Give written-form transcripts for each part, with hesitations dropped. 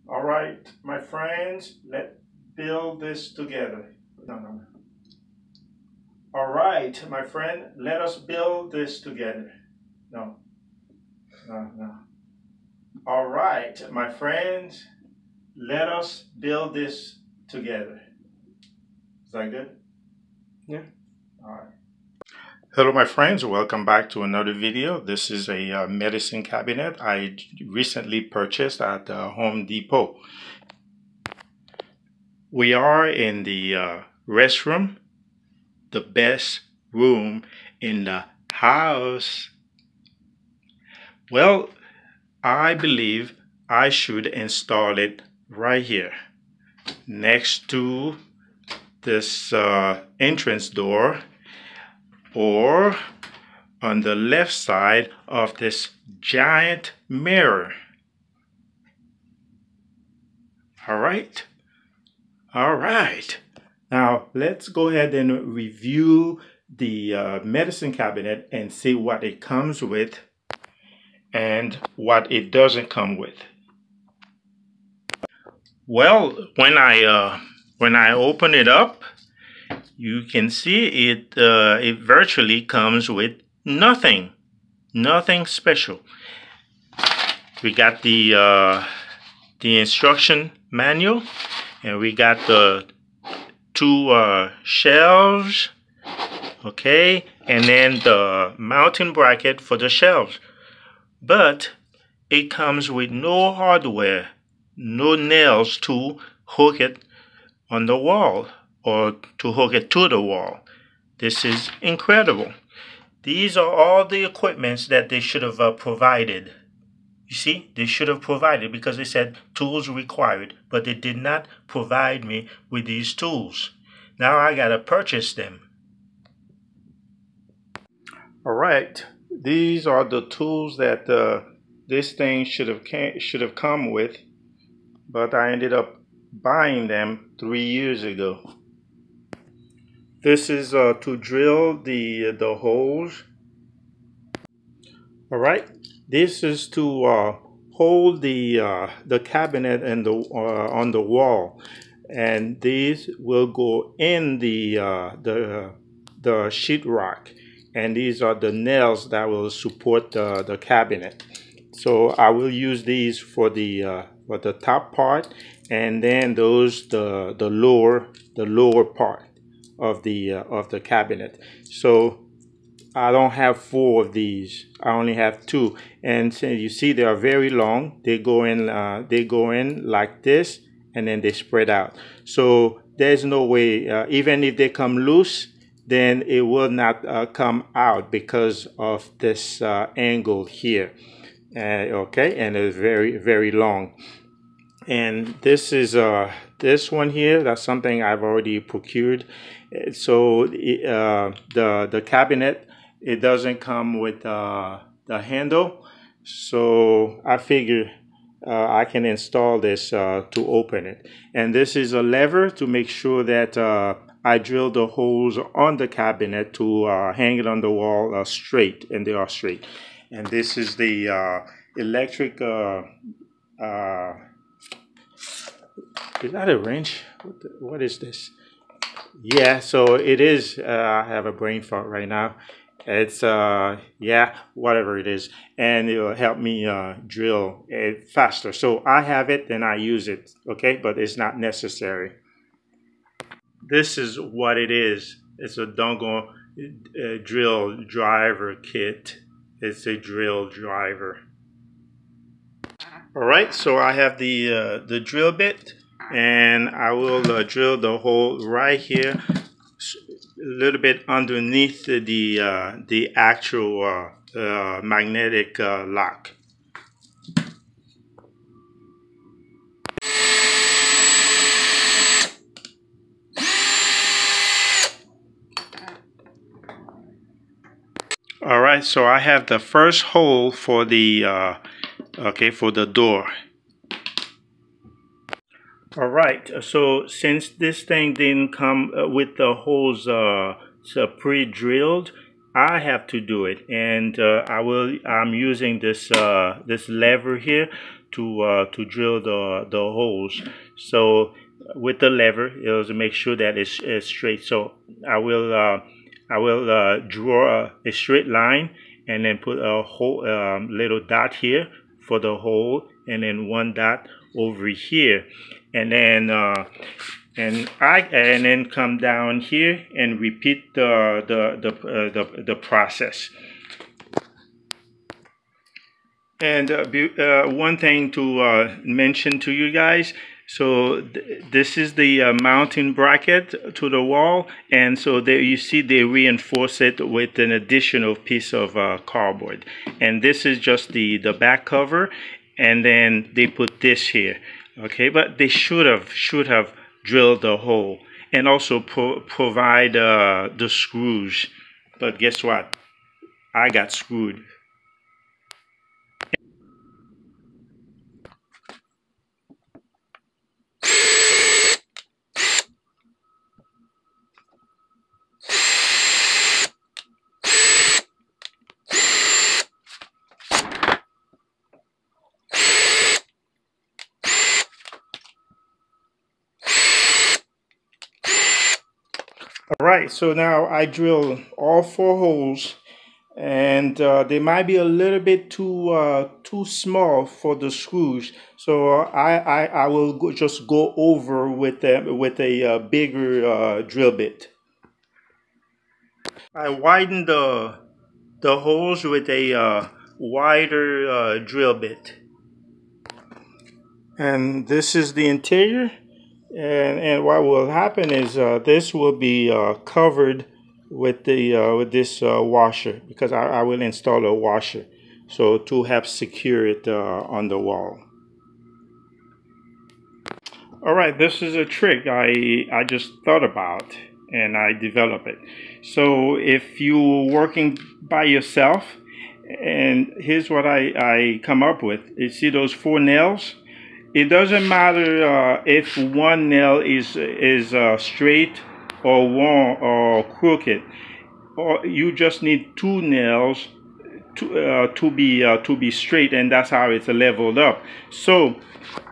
All right, my friends, let's build this together. No. All right, my friend, let us build this together. No. All right, my friends, let us build this together. Is that good? Yeah. All right. Hello, my friends. Welcome back to another video. This is a medicine cabinet I recently purchased at Home Depot. We are in the restroom, the best room in the house. Well, I believe I should install it right here next to this entrance door, or on the left side of this giant mirror. All right. Now let's go ahead and review the medicine cabinet and see what it comes with and what it doesn't come with. Well, when I open it up, you can see it virtually comes with nothing special. We got the instruction manual, and we got the two shelves, okay, and then the mounting bracket for the shelves. But it comes with no hardware, no nails to hook it on the wall or to hook it to the wall. This is incredible. These are all the equipments that they should have provided. You see, they should have provided, because they said tools required, but they did not provide me with these tools. Now I gotta purchase them. All right, these are the tools that this thing should have come with, but I ended up buying them 3 years ago. This is to drill the holes. All right, this is to hold the cabinet and the on the wall, and these will go in the sheetrock, and these are the nails that will support the cabinet. So I will use these for the top part, and then those the lower part of the cabinet. So I don't have 4 of these. I only have 2, and so you see they are very long. They go in like this, and then they spread out. So there's no way, even if they come loose, then it will not come out because of this angle here. Okay, and it's very long. And this is this one here. That's something I've already procured. So the cabinet, it doesn't come with the handle, so I figure I can install this to open it. And this is a lever to make sure that I drill the holes on the cabinet to hang it on the wall straight, and they are straight. And this is the electric is that a wrench? What is this? Yeah, so it is. I have a brain fart right now. It's yeah, whatever it is, and it will help me drill it faster. So I have it, and I use it. Okay, but it's not necessary. This is what it is. It's a dongle drill driver kit. It's a drill driver. All right, so I have the drill bit, and I will drill the hole right here, a little bit underneath the actual magnetic lock. All right, so I have the first hole for the for the door. All right, so since this thing didn't come with the holes pre-drilled, I have to do it, and I'm using this this lever here to drill the holes. So with the lever, it'll make sure that it's straight. So I will draw a straight line and then put a whole little dot here for the hole, and then one dot over here, and then and then come down here and repeat the process. And one thing to mention to you guys, so this is the mounting bracket to the wall, and so there you see they reinforce it with an additional piece of cardboard, and this is just the back cover, and then they put this here. Okay, but they should have drilled the hole and also provide the screws, but guess what? I got screwed. All right, so now I drill all 4 holes, and they might be a little bit too small for the screws. So I will just go over with a bigger drill bit. I widen the holes with a wider drill bit, and this is the interior. And what will happen is this will be covered with the with this washer, because I will install a washer, so to help secure it on the wall. All right, this is a trick I just thought about and I developed it. So if you're working by yourself, and here's what I come up with. You see those 4 nails? It doesn't matter if one nail is straight or wrong or crooked, or you just need 2 nails to be straight, and that's how it's leveled up. So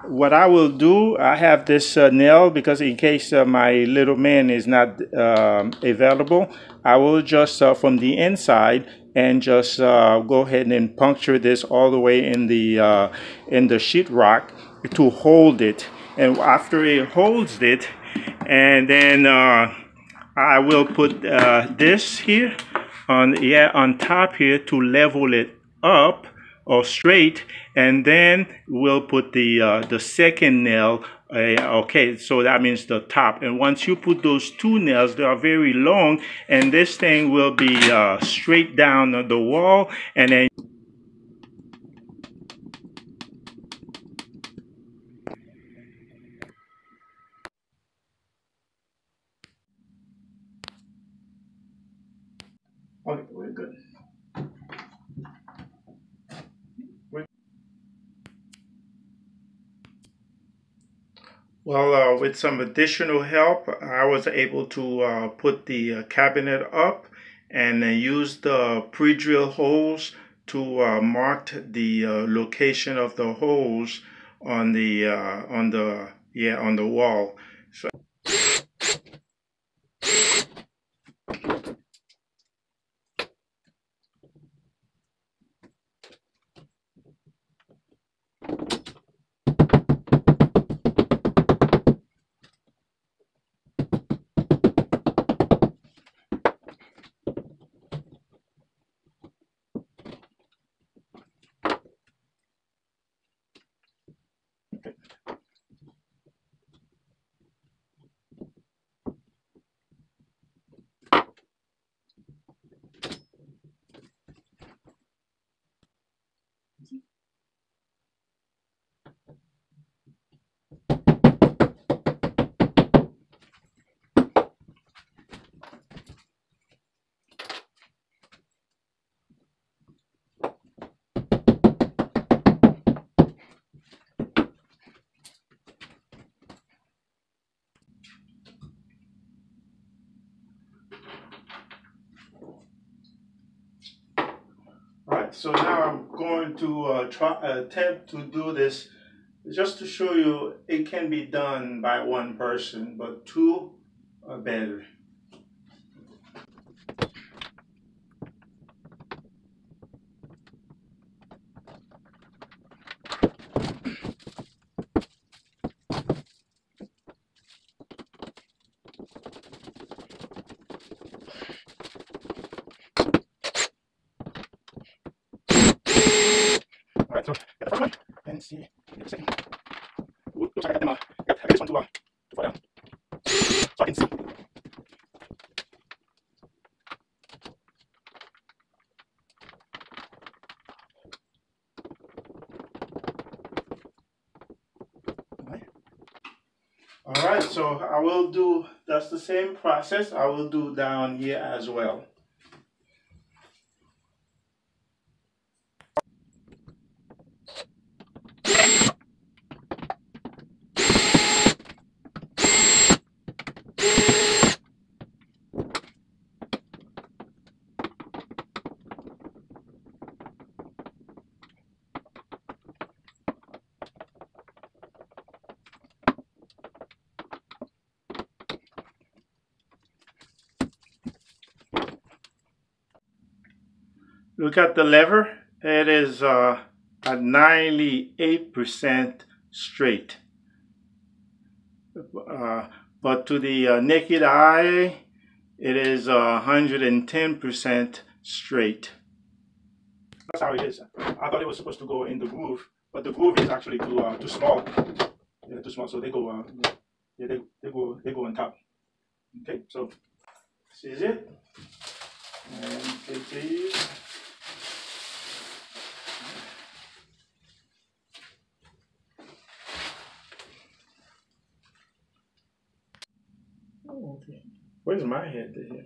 what I will do, I have this nail, because in case my little man is not available, I will just from the inside and just go ahead and puncture this all the way in the sheetrock to hold it. And after it holds it, and then I will put this here on top here to level it up or straight, and then we'll put the second nail. Okay, so that means the top. And once you put those 2 nails, they are very long, and this thing will be straight down the wall, and then okay, we're good. Well, with some additional help, I was able to put the cabinet up and use the pre-drill holes to mark the location of the holes on the wall. So so now I'm going to attempt to do this just to show you it can be done by one person, but two are better. All right, so get the first one and see the second. Ooh, looks like I got this one too far down, so I can see. All right, so I will do, that's the same process. I will do down here as well. Look at the lever. It is at 98% straight. But to the naked eye, it is 110% straight. That's how it is. I thought it was supposed to go in the groove, but the groove is actually too small. Yeah, too small. So they go. Yeah, they go on top. Okay, so this is it. And take these. Oh, okay. Where's my head here?